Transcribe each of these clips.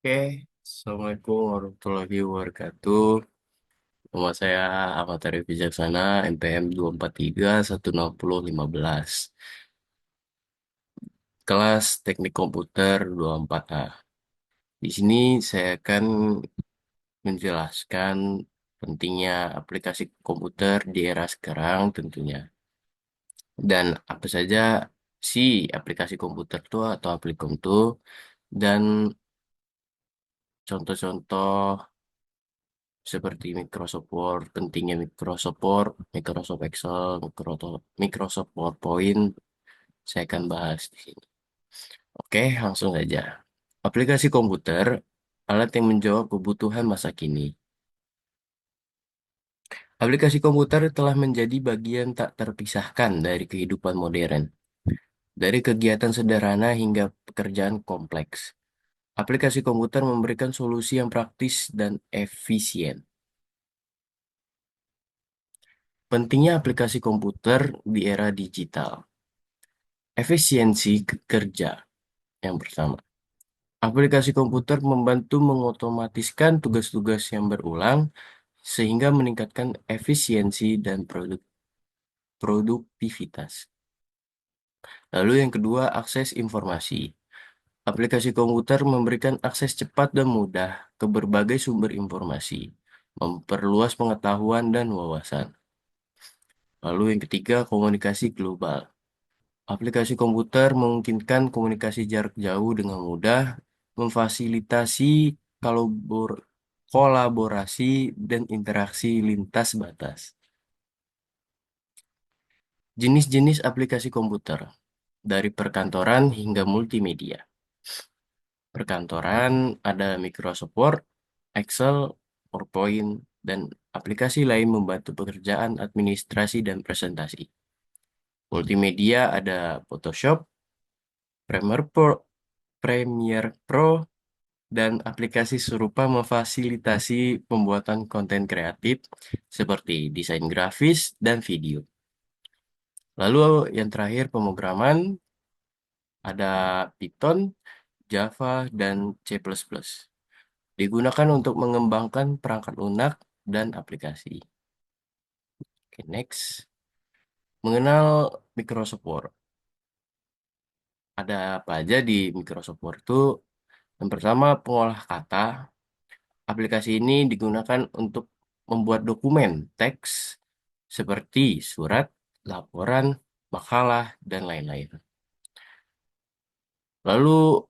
Oke, Assalamualaikum warahmatullahi wabarakatuh. Nama saya Ahmad Arif Wijaksana, NPM 243 160 15. Kelas Teknik Komputer 24A. Di sini saya akan menjelaskan pentingnya aplikasi komputer di era sekarang tentunya. Dan apa saja sih aplikasi komputer itu atau Aplikon itu, dan contoh-contoh seperti Microsoft Word, pentingnya Microsoft Word, Microsoft Excel, Microsoft PowerPoint, saya akan bahas di sini. Oke, langsung saja. Aplikasi komputer, alat yang menjawab kebutuhan masa kini. Aplikasi komputer telah menjadi bagian tak terpisahkan dari kehidupan modern. Dari kegiatan sederhana hingga pekerjaan kompleks. Aplikasi komputer memberikan solusi yang praktis dan efisien. Pentingnya aplikasi komputer di era digital. Efisiensi kerja yang pertama. Aplikasi komputer membantu mengotomatiskan tugas-tugas yang berulang sehingga meningkatkan efisiensi dan produktivitas. Lalu yang kedua, akses informasi. Aplikasi komputer memberikan akses cepat dan mudah ke berbagai sumber informasi, memperluas pengetahuan dan wawasan. Lalu yang ketiga, komunikasi global. Aplikasi komputer memungkinkan komunikasi jarak jauh dengan mudah, memfasilitasi kalobor- kolaborasi dan interaksi lintas batas. Jenis-jenis aplikasi komputer, dari perkantoran hingga multimedia. Perkantoran ada Microsoft Word, Excel, PowerPoint, dan aplikasi lain membantu pekerjaan administrasi dan presentasi. Multimedia ada Photoshop, Premiere Pro, dan aplikasi serupa memfasilitasi pembuatan konten kreatif seperti desain grafis dan video. Lalu yang terakhir pemrograman ada Python, Java, dan C++. Digunakan untuk mengembangkan perangkat lunak dan aplikasi. Oke, next. Mengenal Microsoft Word. Ada apa aja di Microsoft Word itu? Yang pertama, pengolah kata. Aplikasi ini digunakan untuk membuat dokumen teks seperti surat, laporan, makalah, dan lain-lain. Lalu,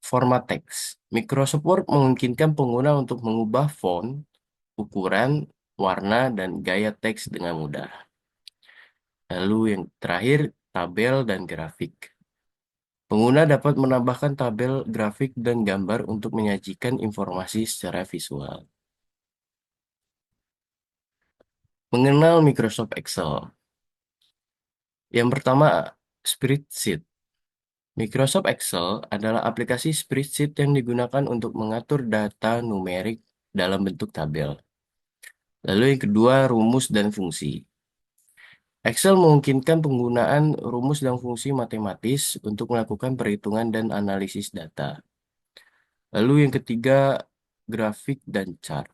format teks. Microsoft Word memungkinkan pengguna untuk mengubah font, ukuran, warna, dan gaya teks dengan mudah. Lalu yang terakhir, tabel dan grafik. Pengguna dapat menambahkan tabel, grafik, dan gambar untuk menyajikan informasi secara visual. Mengenal Microsoft Excel. Yang pertama, Spreadsheet. Microsoft Excel adalah aplikasi spreadsheet yang digunakan untuk mengatur data numerik dalam bentuk tabel. Lalu yang kedua, rumus dan fungsi. Excel memungkinkan penggunaan rumus dan fungsi matematis untuk melakukan perhitungan dan analisis data. Lalu yang ketiga, grafik dan chart.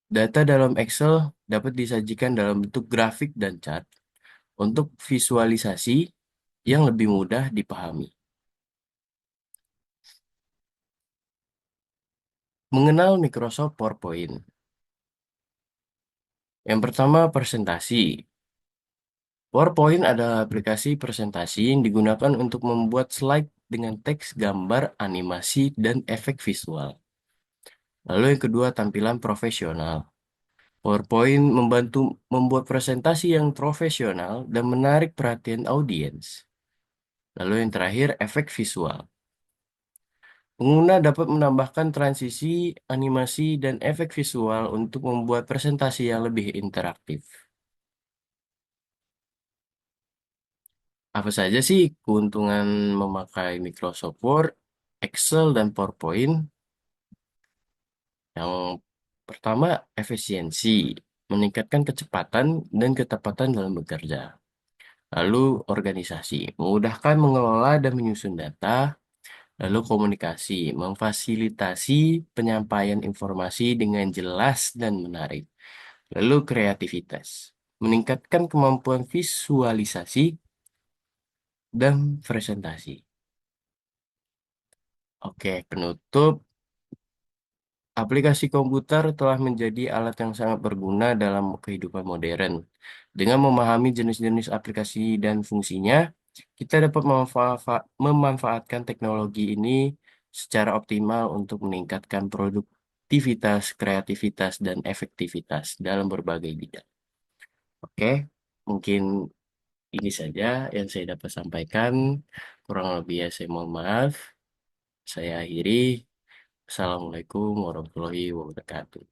Data dalam Excel dapat disajikan dalam bentuk grafik dan chart untuk visualisasi yang lebih mudah dipahami. Mengenal Microsoft PowerPoint. Yang pertama, presentasi. PowerPoint adalah aplikasi presentasi yang digunakan untuk membuat slide dengan teks, gambar, animasi, dan efek visual. Lalu yang kedua, tampilan profesional. PowerPoint membantu membuat presentasi yang profesional dan menarik perhatian audiens. Lalu yang terakhir, efek visual. Pengguna dapat menambahkan transisi, animasi, dan efek visual untuk membuat presentasi yang lebih interaktif. Apa saja sih keuntungan memakai Microsoft Word, Excel, dan PowerPoint? Yang pertama, efisiensi, meningkatkan kecepatan dan ketepatan dalam bekerja. Lalu, organisasi, memudahkan mengelola dan menyusun data. Lalu komunikasi, memfasilitasi penyampaian informasi dengan jelas dan menarik. Lalu kreativitas, meningkatkan kemampuan visualisasi dan presentasi. Oke, penutup. Aplikasi komputer telah menjadi alat yang sangat berguna dalam kehidupan modern. Dengan memahami jenis-jenis aplikasi dan fungsinya, kita dapat memanfaatkan teknologi ini secara optimal untuk meningkatkan produktivitas, kreativitas, dan efektivitas dalam berbagai bidang. Oke, mungkin ini saja yang saya dapat sampaikan. Kurang lebih ya saya mohon maaf. Saya akhiri. Assalamualaikum warahmatullahi wabarakatuh.